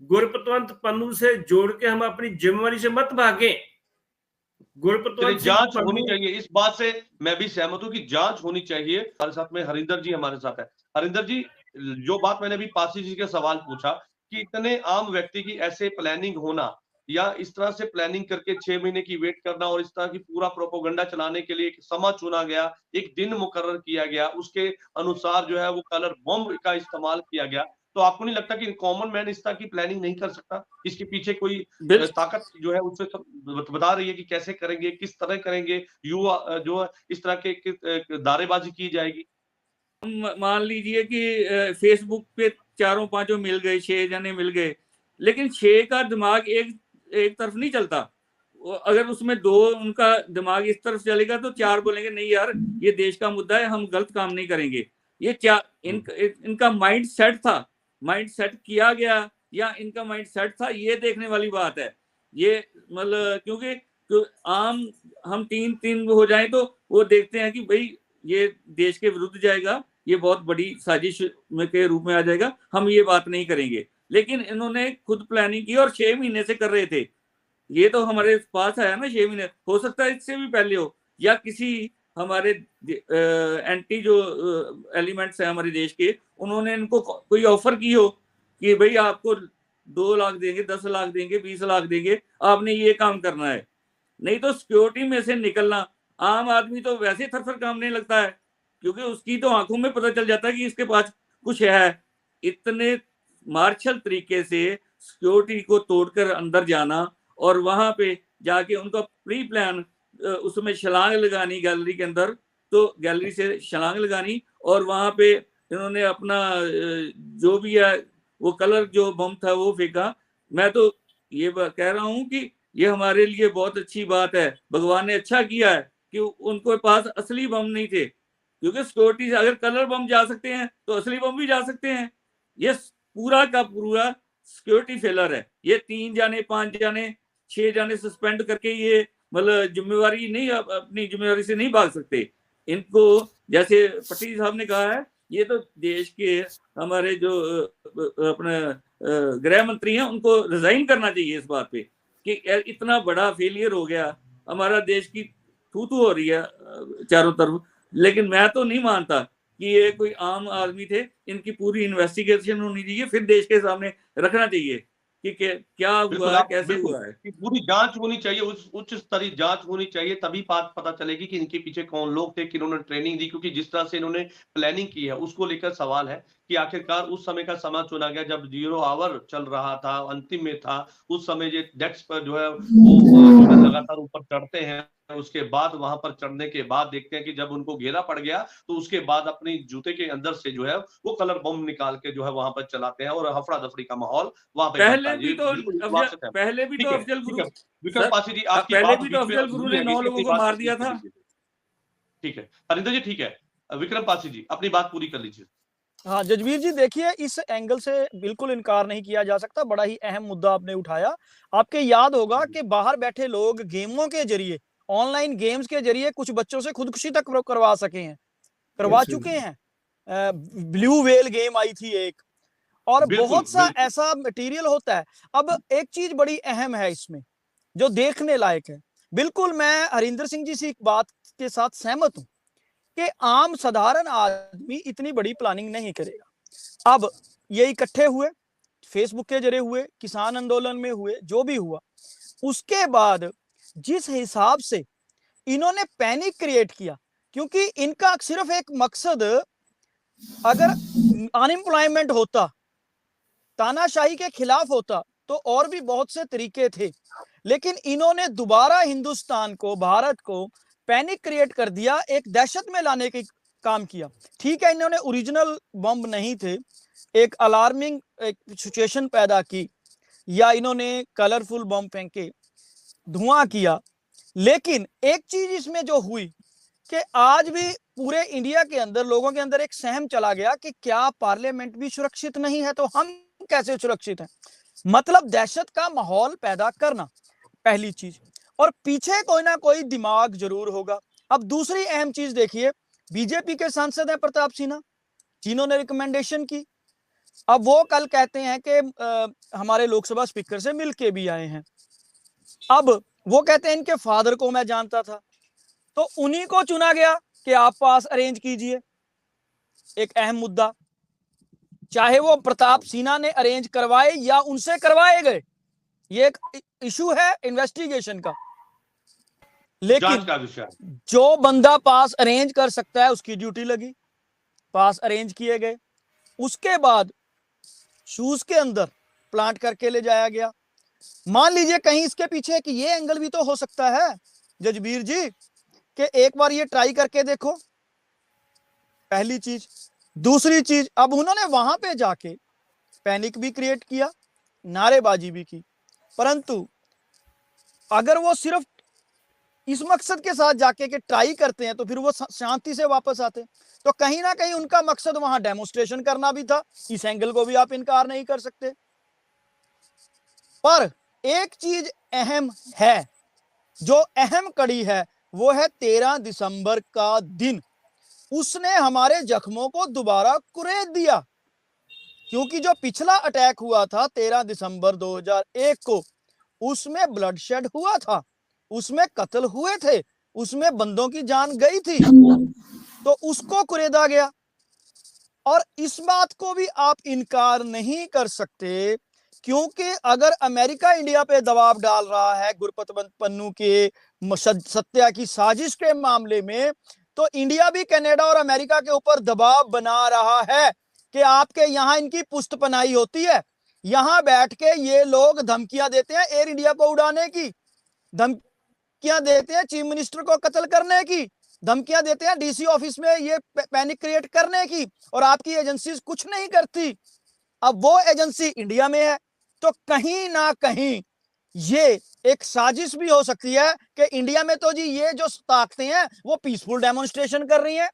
गुरपतवंत पन्नू से जोड़ के हम अपनी जिम्मेवारी से मत भागें। गुरपतवंत जांच होनी चाहिए, इस बात से मैं भी सहमत हूं कि जांच होनी चाहिए। हमारे साथ में हरिंदर जी हमारे साथ है। हरिंदर जी, जो बात मैंने अभी पासी जी के सवाल पूछा कि इतने आम व्यक्ति की ऐसे प्लानिंग होना या इस तरह से प्लानिंग करके 6 महीने की वेट करना और इस तरह की पूरा प्रोपोगंडा चलाने के लिए एक समय चुना गया, एक दिन मुकर्रर किया गया, उसके अनुसार जो है वो कलर बम का इस्तेमाल किया गया। तो आपको नहीं लगता कि कॉमन मैन इस तरह की प्लानिंग नहीं कर सकता? इसके पीछे कोई ताकत जो है उससे बता रही है कि कैसे करेंगे, किस तरह करेंगे, युवा जो इस तरह के दारेबाजी की जाएगी। मान लीजिए कि फेसबुक पे 4-5 मिल गए, 6 जने मिल गए, लेकिन 6 का दिमाग एक तरफ नहीं चलता। अगर उसमें 2 उनका दिमाग इस तरफ चलेगा तो 4 बोलेंगे नहीं यार ये देश का मुद्दा है, हम गलत काम नहीं करेंगे। ये इनका माइंड सेट था, माइंड सेट किया गया या इनका माइंड सेट था, ये देखने वाली बात है। ये मतलब क्योंकि आम हम 3 हो जाए तो वो देखते हैं कि भाई ये देश के विरुद्ध जाएगा, ये बहुत बड़ी साजिश के रूप में आ जाएगा, हम ये बात नहीं करेंगे। लेकिन इन्होंने खुद प्लानिंग की और 6 महीने से कर रहे थे। ये तो हमारे पास आया ना 6 महीने, हो सकता है इससे भी पहले हो, या किसी हमारे एंटी जो एलिमेंट्स है हमारे देश के, उन्होंने इनको कोई ऑफर की हो कि भाई आपको 2 लाख देंगे, 10 लाख देंगे, 20 लाख देंगे, आपने ये काम करना है। नहीं तो सिक्योरिटी में से निकलना, आम आदमी तो वैसे थर-थर कांपने लगता है, क्योंकि उसकी तो आंखों में पता चल जाता है कि इसके पास कुछ है। इतने मार्शल तरीके से सिक्योरिटी को तोड़कर अंदर जाना और वहां पे जाके उनका प्री प्लान उसमें छलांग लगानी गैलरी के अंदर, तो गैलरी से छलांग लगानी और वहां पे इन्होंने अपना जो भी है वो कलर जो बम था वो फेंका। मैं तो ये कह रहा हूं कि ये हमारे लिए बहुत अच्छी बात है, भगवान ने अच्छा किया है कि उनको पास असली बम नहीं थे, क्योंकि सिक्योरिटी से अगर कलर बम जा सकते हैं तो असली बम भी जा सकते हैं। ये पूरा का पूरा सिक्योरिटी फेलर है। ये 3 जाने 5 जाने 6 जाने सस्पेंड करके ये मतलब जिम्मेवारी नहीं, अपनी जिम्मेवारी से नहीं भाग सकते। इनको जैसे पट्टी साहब ने कहा है, ये तो देश के हमारे जो अपने गृह मंत्री हैं उनको रिजाइन करना चाहिए इस बात पे कि इतना बड़ा फेलियर हो गया, हमारा देश की थू हो रही है चारों तरफ। लेकिन मैं तो नहीं मानता कि ये कोई आम आदमी थे, इनकी पूरी इन्वेस्टिगेशन होनी चाहिए, फिर देश के सामने रखना चाहिए कि क्या हुआ है, कैसे हुआ है। पूरी जांच होनी चाहिए, उच्च स्तरीय जांच होनी चाहिए, तभी बात पता चलेगी कि इनके पीछे कौन लोग थे, किन्होंने ट्रेनिंग दी। क्योंकि जिस तरह से इन्होंने प्लानिंग की है उसको लेकर सवाल है कि आखिरकार उस समय का समय चुना गया जब 0 आवर चल रहा था, अंतिम में था, उस समय जो डेस्क पर जो है वो लगातार ऊपर चढ़ते हैं, उसके बाद वहां पर चढ़ने के बाद देखते हैं कि जब उनको घेरा पड़ गया तो उसके बाद अपनी जूते के अंदर से जो है वो कलर बम निकाल के जो है वहां पर चलाते हैं और हफड़ा दफड़ी का माहौल वहां पे पहले भी तो अफजल गुरु, विक्रम पासी जी आपकी पहले बात भी तो अफजल गुरु ने 9 लोगों को मार दिया था। ठीक है हरिंदर जी, ठीक है, विक्रम पासी जी अपनी बात पूरी कर लीजिए। हाँ जजबीर जी, देखिए इस एंगल से बिल्कुल इनकार नहीं किया जा सकता, बड़ा ही अहम मुद्दा आपने उठाया। आपके याद होगा कि बाहर बैठे लोग गेमों के जरिए, ऑनलाइन गेम्स के जरिए कुछ बच्चों से खुदकुशी तक करवा सके हैं, करवा चुके हैं। ब्लू वेल गेम आई थी एक, और बहुत सा ऐसा मटेरियल होता है। अब एक चीज बड़ी अहम है इसमें जो देखने लायक है। बिल्कुल मैं हरिंदर सिंह जी से एक बात के साथ सहमत हूं कि आम साधारण आदमी इतनी बड़ी प्लानिंग नहीं करेगा। अब ये इकट्ठे हुए, फेसबुक के जरिए हुए, किसान आंदोलन में हुए, जो भी हुआ, उसके बाद जिस हिसाब से इन्होंने पैनिक क्रिएट किया, क्योंकि इनका सिर्फ एक मकसद, अगर अनएम्प्लॉयमेंट होता, तानाशाही के खिलाफ होता, तो और भी बहुत से तरीके थे, लेकिन इन्होंने दोबारा हिंदुस्तान को, भारत को पैनिक क्रिएट कर दिया, एक दहशत में लाने की काम किया। ठीक है, इन्होंने ओरिजिनल बम नहीं थे, एक अलार्मिंग एक सिचुएशन पैदा की, या इन्होंने कलरफुल बम फेंके, धुआं किया। लेकिन एक चीज इसमें जो हुई कि आज भी पूरे इंडिया के अंदर लोगों के अंदर एक सहम चला गया कि क्या पार्लियामेंट भी सुरक्षित नहीं है तो हम कैसे सुरक्षित हैं। मतलब दहशत का माहौल पैदा करना पहली चीज, और पीछे कोई ना कोई दिमाग जरूर होगा। अब दूसरी अहम चीज देखिए, बीजेपी के सांसद हैं प्रताप सिन्हा, जिन्होंने रिकमेंडेशन की। अब वो कल कहते हैं कि हमारे लोकसभा स्पीकर से मिलके भी आए हैं। अब वो कहते हैं इनके फादर को मैं जानता था, तो उन्हीं को चुना गया कि आप पास अरेंज कीजिए। एक अहम मुद्दा, चाहे वो प्रताप सिन्हा ने अरेंज करवाए या उनसे करवाए गए, ये एक इशू है इन्वेस्टिगेशन का। लेकिन जांच का विषय, जो बंदा पास अरेंज कर सकता है उसकी ड्यूटी लगी, पास अरेंज किए गए, उसके बाद शूज के अंदर प्लांट करके ले जाया गया। मान लीजिए कहीं इसके पीछे कि ये एंगल भी तो हो सकता है जजबीर जी कि एक बार ये ट्राई करके देखो, पहली चीज। दूसरी चीज, अब उन्होंने वहां पे जाके पैनिक भी क्रिएट किया, नारेबाजी भी की, परंतु अगर वो सिर्फ इस मकसद के साथ जाके कि ट्राई करते हैं तो फिर वो शांति से वापस आते। तो कहीं ना कहीं उनका मकसद वहां डेमोन्स्ट्रेशन करना भी था, इस एंगल को भी आप इनकार नहीं कर सकते। पर एक चीज अहम है, जो अहम कड़ी है वो है 13 दिसंबर का दिन। उसने हमारे जख्मों को दोबारा कुरेद दिया, क्योंकि जो पिछला अटैक हुआ था 13 दिसंबर 2001 को, उसमें ब्लडशेड हुआ था, उसमें कत्ल हुए थे, उसमें बंदों की जान गई थी, तो उसको कुरेदा गया। और इस बात को भी आप इनकार नहीं कर सकते, क्योंकि अगर अमेरिका इंडिया पे दबाव डाल रहा है गुरपतवंत पन्नू के सत्या की साजिश के मामले में, तो इंडिया भी कनाडा और अमेरिका के ऊपर दबाव बना रहा है कि आपके यहां इनकी पुष्टपनाही होती है, यहां बैठ के ये लोग धमकियां देते हैं एयर इंडिया को उड़ाने की, धमकियां देते हैं चीफ मिनिस्टर को कत्ल करने की, धमकियां देते हैं डीसी ऑफिस में ये पैनिक क्रिएट करने की, और आपकी एजेंसीज कुछ नहीं करती। अब वो एजेंसी इंडिया में है, तो कहीं ना कहीं ये एक साजिश भी हो सकती है कि इंडिया में तो जी ये जो ताकतें हैं वो पीसफुल डेमोन्स्ट्रेशन कर रही हैं,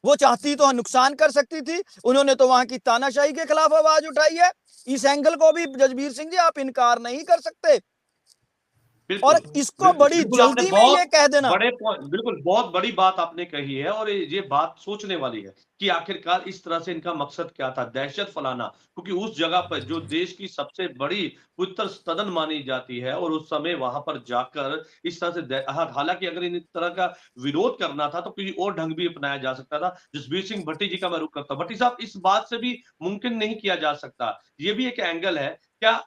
वो चाहती तो नुकसान कर सकती थी, उन्होंने तो वहां की तानाशाही के खिलाफ आवाज उठाई है। इस एंगल को भी जजबीर सिंह जी आप इनकार नहीं कर सकते। और इसको बड़ी जल्दी में ये कह देना, बिल्कुल बहुत बड़ी बात आपने कही है, और ये बात सोचने वाली है कि आखिरकार इस तरह से इनका मकसद क्या था, दहशत फैलाना। क्योंकि उस जगह पर जो देश की सबसे बड़ी पवित्र सदन मानी जाती है, और उस समय वहां पर जाकर इस तरह से, हालांकि अगर इन तरह का विरोध करना था तो कोई और ढंग भी अपनाया जा सकता था। जसबीर सिंह भट्टी जी का मैं रुख करता हूं। भट्टी साहब, इस बात से भी मुमकिन नहीं किया जा सकता, ये भी एक एंगल है क्या,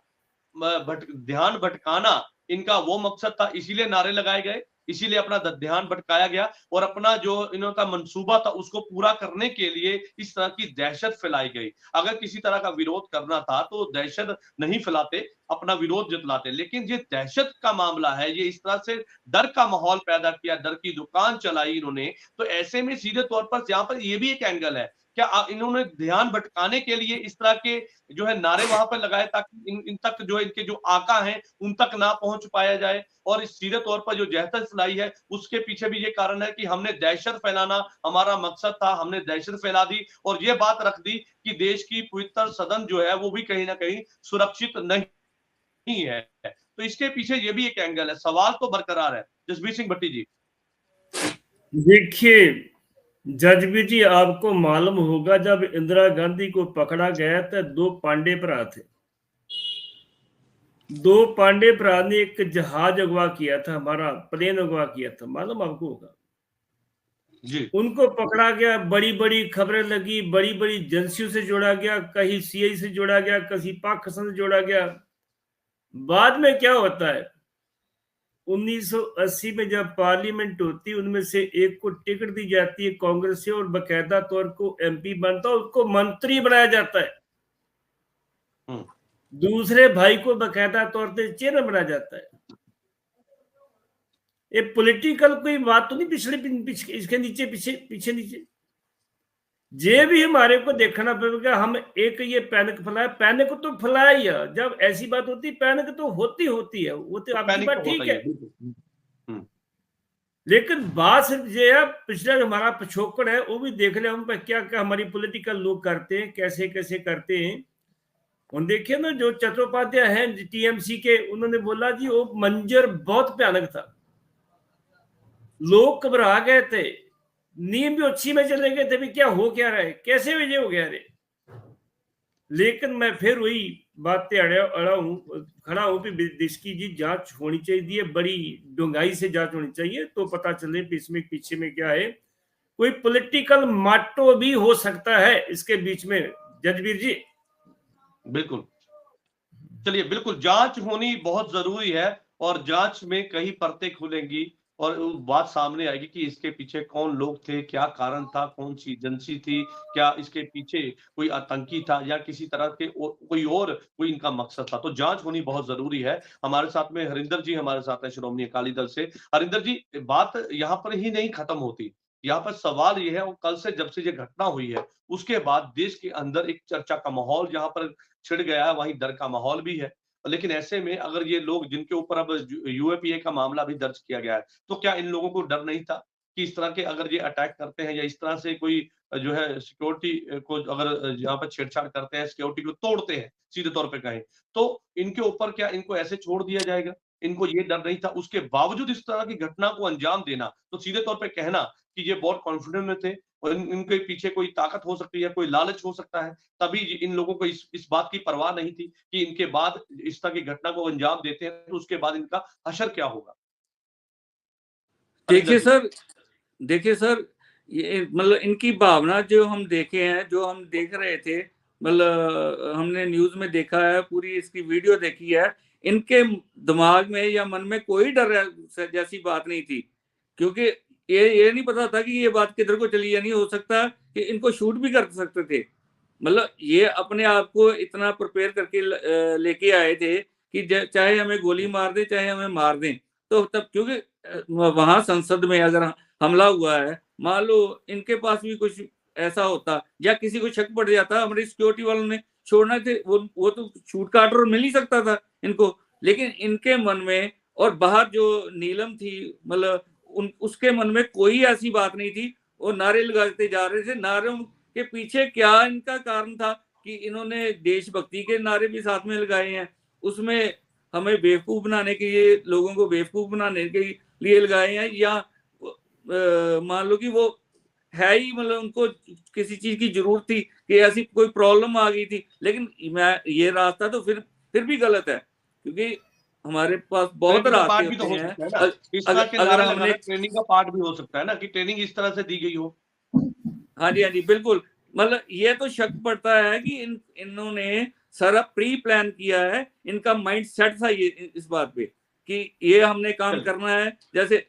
ध्यान भटकाना इनका वो मकसद था, इसीलिए नारे लगाए गए, इसीलिए अपना ध्यान भटकाया गया, और अपना जो इनका मंसूबा था उसको पूरा करने के लिए इस तरह की दहशत फैलाई गई। अगर किसी तरह का विरोध करना था तो दहशत नहीं फैलाते, अपना विरोध जतलाते। लेकिन ये दहशत का मामला है, ये इस तरह से डर का माहौल पैदा किया, डर की दुकान चलाई इन्होंने। तो ऐसे में सीधे तौर पर यहाँ पर ये भी एक एंगल है, क्या इन्होंने ध्यान भटकाने के लिए इस तरह के जो है नारे वहां पर लगाए, ताकि इन तक जो इनके जो आका हैं उन तक ना पहुंच पाया जाए। और इस सीधे तौर पर जो दहशत फैलाई है उसके पीछे भी ये कारण है कि हमने दहशत फैलाना हमारा मकसद था, हमने दहशत फैला दी, और ये बात रख दी कि देश की पवित्र सदन जो है वो भी कहीं ना कहीं सुरक्षित नहीं है। तो इसके पीछे ये भी एक एंगल है, सवाल तो बरकरार है। जसबीर सिंह भट्टी जी, देखिए जजबीर जी, आपको मालूम होगा जब इंदिरा गांधी को पकड़ा गया था, 2 पांडे भरा थे, 2 पांडे भरा ने एक जहाज अगवा किया था, हमारा प्लेन अगवा किया था, मालूम आपको होगा जी। उनको पकड़ा गया, बड़ी बड़ी खबरें लगी, बड़ी बड़ी एजेंसियों से जोड़ा गया, कहीं सीआई से जोड़ा गया, कहीं पाकिस्तान से जोड़ा गया। बाद में क्या होता है, 1980 में जब पार्लियामेंट होती है, उनमें से एक को टिकट दी जाती है कांग्रेस से, और बकायदा तौर को एमपी बनता है, उसको मंत्री बनाया जाता है। दूसरे भाई को बकायदा तौर पे चेयरमैन बनाया जाता है। ये पॉलिटिकल कोई बात तो नहीं, पिछले इसके नीचे पीछे नीचे ये भी हमारे को देखना पड़ेगा। हम एक ये पैनिक फैलाया, पैनिक तो फैलाया ही है, जब ऐसी बात होती पैनिक तो होती है, वो तो आपकी बात ठीक है। लेकिन बात सिर्फ ये है, पिछला जो हमारा पिछोकड़ है वो भी देख ले हम पे, क्या क्या हमारी पॉलिटिकल लोग करते हैं, कैसे कैसे करते हैं। उन देखिए ना, जो चट्टोपाध्याय हैं टीएमसी के, उन्होंने बोला जी वो मंजर बहुत भयानक था, लोग घबरा गए थे, नींद भी अच्छी में चले गए थे भी क्या हो क्या रहा है, कैसे वजह हो गया रे। लेकिन मैं फिर वही बात पे खड़ा हूं कि इसकी जी जांच होनी चाहिए, बड़ी डूंगाई से जांच होनी चाहिए, तो पता चले इसमें पीछे में क्या है। कोई पॉलिटिकल माटो भी हो सकता है इसके बीच में, जजबीर जी। बिल्कुल, चलिए, बिल्कुल जांच होनी बहुत जरूरी है, और जांच में कई परतें खुलेंगी और वो बात सामने आएगी कि इसके पीछे कौन लोग थे, क्या कारण था, कौन सी एजेंसी थी, क्या इसके पीछे कोई आतंकी था या किसी तरह के कोई इनका मकसद था। तो जांच होनी बहुत जरूरी है। हमारे साथ में हरिंदर जी हमारे साथ है श्रोमणी अकाली दल से। हरिंदर जी, बात यहाँ पर ही नहीं खत्म होती। यहाँ पर सवाल ये है, और कल से जब से ये घटना हुई है उसके बाद देश के अंदर एक चर्चा का माहौल यहाँ पर छिड़ गया है, वहीं डर का माहौल भी है। लेकिन ऐसे में अगर ये लोग जिनके ऊपर अब यूएपीए का मामला भी दर्ज किया गया है, तो क्या इन लोगों को डर नहीं था कि इस तरह के अगर ये अटैक करते हैं या इस तरह से कोई जो है सिक्योरिटी को अगर यहाँ पर छेड़छाड़ करते हैं, सिक्योरिटी को तोड़ते हैं, सीधे तौर पे कहें, तो इनके ऊपर क्या इनको ऐसे छोड़ दिया जाएगा? इनको ये डर नहीं था, उसके बावजूद इस तरह की घटना को अंजाम देना, तो सीधे तौर पे कहना कि ये बहुत कॉन्फिडेंस में थे और इनके पीछे कोई ताकत हो सकती है, कोई लालच हो सकता है, तभी इन लोगों को इस बात की परवाह नहीं थी कि इनके बाद इस तरह की घटना को अंजाम देते हैं तो उसके बाद इनका हशर क्या होगा। देखिए सर, ये मतलब इनकी भावना जो हम देखे हैं, जो हम देख रहे थे, मतलब हमने न्यूज में देखा है, पूरी इसकी वीडियो देखी है, इनके दिमाग में या मन में कोई डर जैसी बात नहीं थी, क्योंकि ये नहीं पता था कि ये बात किधर को चली, या नहीं हो सकता कि इनको शूट भी कर सकते थे। मतलब ये अपने आप को इतना प्रिपेयर करके लेके आए थे कि चाहे हमें गोली मार दे, चाहे हमें मार दें, तो तब क्योंकि वहां संसद में अगर हमला हुआ है, मान लो इनके पास भी कुछ ऐसा होता या किसी को शक पड़ जाता, हमारी सिक्योरिटी वालों ने छोड़ना थे, वो तो छूट का ऑर्डर मिल ही सकता था इनको। लेकिन इनके मन में और बाहर जो नीलम थी, मतलब उसके मन में कोई ऐसी बात नहीं थी। वो नारे लगाते जा रहे थे, नारों के पीछे क्या इनका कारण था कि इन्होंने देशभक्ति के नारे भी साथ में लगाए हैं, उसमें हमें बेवकूफ बनाने के लिए, लोगों को बेवकूफ बनाने के लिए लगाए हैं, या मान लो कि वो है ही, मतलब उनको किसी चीज की जरूरत थी कि ऐसी कोई प्रॉब्लम आ गई थी। लेकिन ये रास्ता तो फिर भी गलत है, क्योंकि हमारे पास बहुत रास्ते होते हैं। इस तरह के अगर हमने ट्रेनिंग का पार्ट भी हो सकता है ना, कि ट्रेनिंग इस तरह से दी गई हो। हाँ जी बिल्कुल। मतलब ये तो शक पड़ता है कि इन्होंने सारा प्री प्लान किया है, इनका माइंड सेट था ये इस बात पे कि ये हमने काम करना है, जैसे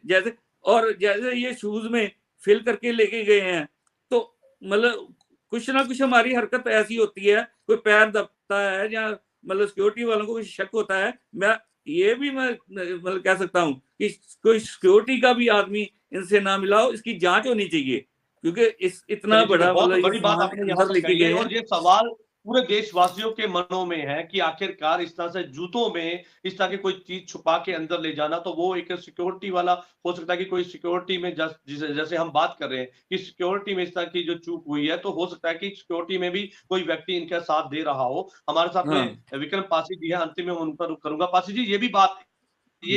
ये शूज में फिल करके लेके गए हैं, तो मतलब कुछ ना कुछ हमारी हरकत ऐसी होती है, कोई पैर दबता है या मतलब सिक्योरिटी वालों को कुछ शक होता है। मैं मतलब कह सकता हूँ कि कोई सिक्योरिटी का भी आदमी इनसे ना मिला हो, इसकी जांच होनी चाहिए, क्योंकि इतना बड़ा मतलब बड़ी बात आपने यहाँ पर कही है। और ये सवाल पूरे देशवासियों के मनों में है कि आखिरकार इस तरह से जूतों में इस तरह की कोई चीज छुपा के अंदर ले जाना, तो वो एक सिक्योरिटी वाला हो सकता है कि कोई सिक्योरिटी में जैसे हम बात कर रहे हैं कि सिक्योरिटी में इस तरह की जो चूक हुई है, तो हो सकता है कि सिक्योरिटी में भी कोई व्यक्ति इनका साथ दे रहा हो। हमारे साथ में विक्रम पासी जी है, अंतिम में उन पर करूंगा। पासी जी, ये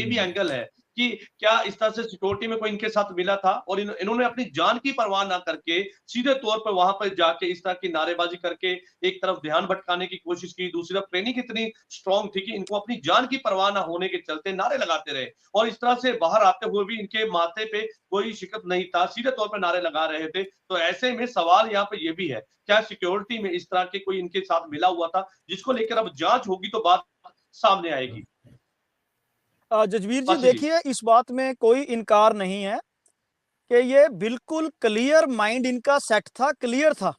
भी एंगल है कि क्या इस तरह से सिक्योरिटी में कोई इनके साथ मिला था और इन्होंने अपनी जान की परवाह ना करके सीधे तौर पर वहां पर जाके इस तरह की नारेबाजी करके एक तरफ ध्यान भटकाने की कोशिश की, दूसरी तरफ ट्रेनिंग इतनी स्ट्रांग थी कि इनको अपनी जान की परवाह ना होने के चलते नारे लगाते रहे, और इस तरह से बाहर आते हुए भी इनके माथे पे कोई शिकत नहीं था, सीधे तौर पर नारे लगा रहे थे। तो ऐसे में सवाल यहाँ पे ये भी है, क्या सिक्योरिटी में इस तरह के कोई इनके साथ मिला हुआ था, जिसको लेकर अब जांच होगी तो बात सामने आएगी। जजबीर जी, देखिए, इस बात में कोई इनकार नहीं है कि ये बिल्कुल क्लियर माइंड इनका सेट था, क्लियर था,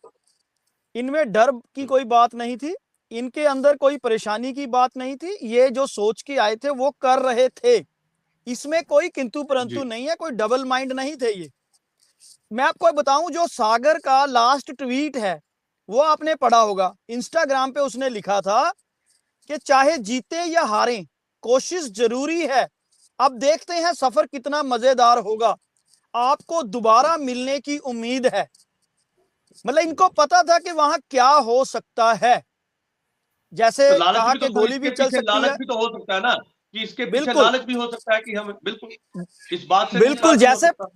इनमें डर की कोई बात नहीं थी, इनके अंदर कोई परेशानी की बात नहीं थी, ये जो सोच के आए थे वो कर रहे थे, इसमें कोई किंतु परंतु नहीं है, कोई डबल माइंड नहीं थे ये। मैं आपको बताऊं, जो सागर का लास्ट ट्वीट है वो आपने पढ़ा होगा, इंस्टाग्राम पे उसने लिखा था कि चाहे जीते या हारें, कोशिश जरूरी है, अब देखते हैं सफर कितना मजेदार होगा। आपको दोबारा मिलने की उम्मीद है। मतलब इनको पता था कि वहां क्या हो सकता है, जैसे तो लालच कहा भी तो कि सर, गोली भी इसके चल पीछे सकती लालच है। भी तो हो सकता है ना, कि इसके पीछे बिल्कुल लालच भी हो सकता है कि हम बिल्कुल इस बात से भी बिल्कुल, इनकार नहीं हो जैसे सकता।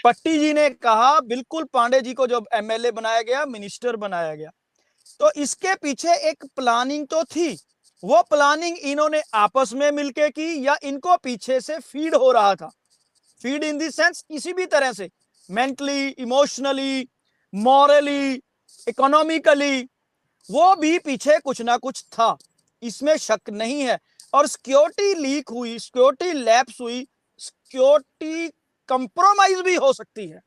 पट्टी जी ने कहा, बिल्कुल पांडे जी को जब एमएलए बनाया गया, मिनिस्टर बनाया गया, तो इसके पीछे एक प्लानिंग तो थी। वो प्लानिंग इन्होंने आपस में मिलके की या इनको पीछे से फीड हो रहा था। फीड इन द सेंस किसी भी तरह से, मेंटली, इमोशनली, मॉरली, इकोनॉमिकली, वो भी पीछे कुछ ना कुछ था, इसमें शक नहीं है। और सिक्योरिटी लीक हुई, सिक्योरिटी लैप्स हुई, सिक्योरिटी कंप्रोमाइज भी हो सकती है।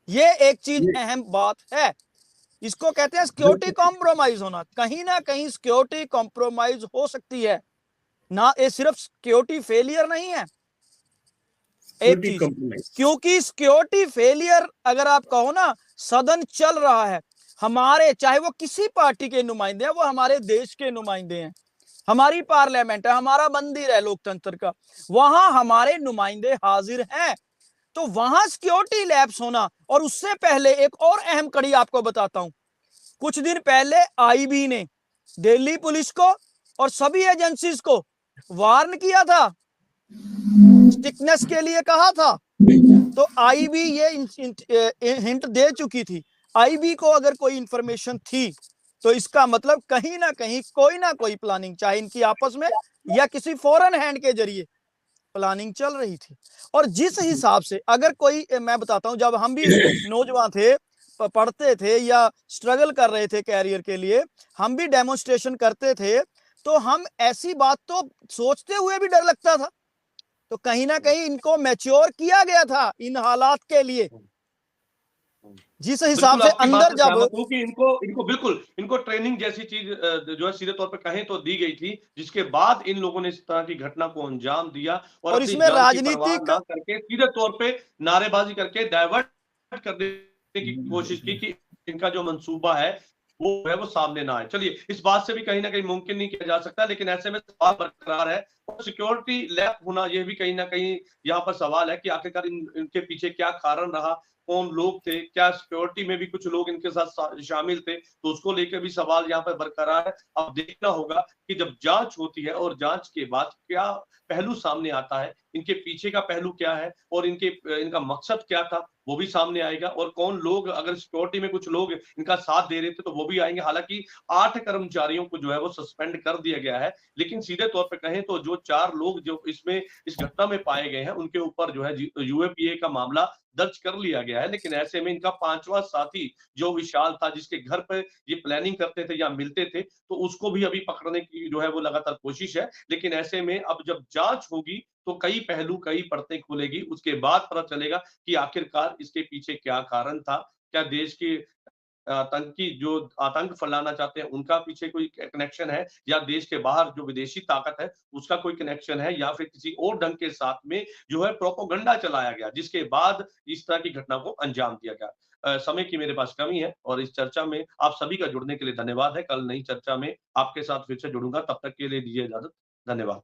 ये एक चीज अहम बात है, इसको कहते हैं सिक्योरिटी कॉम्प्रोमाइज होना। कहीं ना कहीं सिक्योरिटी कॉम्प्रोमाइज हो सकती है ना, ये सिर्फ सिक्योरिटी फेलियर नहीं है। एक सिक्योरिटी चीज, कॉम्प्रोमाइज। क्योंकि सिक्योरिटी फेलियर अगर आप कहो ना, सदन चल रहा है, हमारे चाहे वो किसी पार्टी के नुमाइंदे हैं, वो हमारे देश के नुमाइंदे हैं, हमारी पार्लियामेंट है, हमारा मंदिर है लोकतंत्र का, वहां हमारे नुमाइंदे हाजिर हैं, तो वहां सिक्योरिटी लैप्स होना। और उससे पहले एक और अहम कड़ी आपको बताता हूं, कुछ दिन पहले आईबी ने दिल्ली पुलिस को और सभी एजेंसीज को वार्न किया था, स्टिकनेस के लिए कहा था। तो आईबी ये हिंट दे चुकी थी। आईबी को अगर कोई इंफॉर्मेशन थी, तो इसका मतलब कहीं ना कोई प्लानिंग, चाहे इनकी आपस में या किसी फॉरेन हैंड के जरिए प्लानिंग चल रही थी। और जिस हिसाब से, अगर कोई, मैं बताता हूं, जब हम भी नौजवान थे, पढ़ते थे या स्ट्रगल कर रहे थे कैरियर के लिए, हम भी डेमोन्स्ट्रेशन करते थे, तो हम ऐसी बात तो सोचते हुए भी डर लगता था। तो कहीं ना कहीं इनको मैच्योर किया गया था इन हालात के लिए, जिस हिसाब बिल्कुल से आपकी बात अंदर से जब, सहमत हूँ कि इनको इनको बिल्कुल इनको ट्रेनिंग जैसी चीज जो है सीधे तौर पे कहें तो दी गई थी, जिसके बाद इन लोगों ने इस तरह की घटना को अंजाम दिया और और अपनी इसमें जान की परवाह राजनीतिक, ना करके सीधे तौर पे नारेबाजी करके डाइवर्ट करने की कोशिश की कि इनका जो मंसूबा है वो सामने ना आए। चलिए, इस बात से भी कहीं ना कहीं मुमकिन नहीं किया जा सकता, लेकिन ऐसे में सवाल बरकरार है और सिक्योरिटी लैप होना ये भी कहीं ना कहीं यहाँ पर सवाल है कि आखिरकार इनके पीछे क्या कारण रहा, कौन लोग थे, क्या सिक्योरिटी में भी कुछ लोग इनके साथ शामिल थे, तो उसको लेकर भी सवाल यहाँ पर बरकरार है। अब देखना होगा कि जब जांच होती है और जांच के बाद क्या पहलू सामने आता है, इनके पीछे का पहलू क्या है और इनका मकसद क्या था, वो भी सामने आएगा। और कौन लोग, अगर सिक्योरिटी में कुछ लोग इनका साथ दे रहे थे तो वो भी आएंगे। हालांकि 8 कर्मचारियों को जो है वो सस्पेंड कर दिया गया है, लेकिन सीधे तौर पर कहें तो जो 4 लोग जो इस घटना में पाए गए हैं, उनके ऊपर जो है यूएपीए का मामला दर्ज कर लिया गया है। लेकिन ऐसे में इनका 5वां साथी जो विशाल था, जिसके घर पे ये प्लानिंग करते थे या मिलते थे, तो उसको भी अभी पकड़ने की जो है वो लगातार कोशिश है। लेकिन ऐसे में अब जब जांच होगी तो कई पहलू, कई परतें खुलेगी, उसके बाद पता चलेगा कि आखिरकार इसके पीछे क्या कारण था। क्या देश की आतंकी जो आतंक फैलाना चाहते हैं उनका पीछे कोई कनेक्शन है, या देश के बाहर जो विदेशी ताकत है उसका कोई कनेक्शन है, या फिर किसी और ढंग के साथ में जो है प्रोपोगंडा चलाया गया, जिसके बाद इस तरह की घटना को अंजाम दिया गया। समय की मेरे पास कमी है और इस चर्चा में आप सभी का जुड़ने के लिए धन्यवाद है। कल नई चर्चा में आपके साथ फिर से जुड़ूंगा, तब तक के लिए दीजिए इजाजत। धन्यवाद।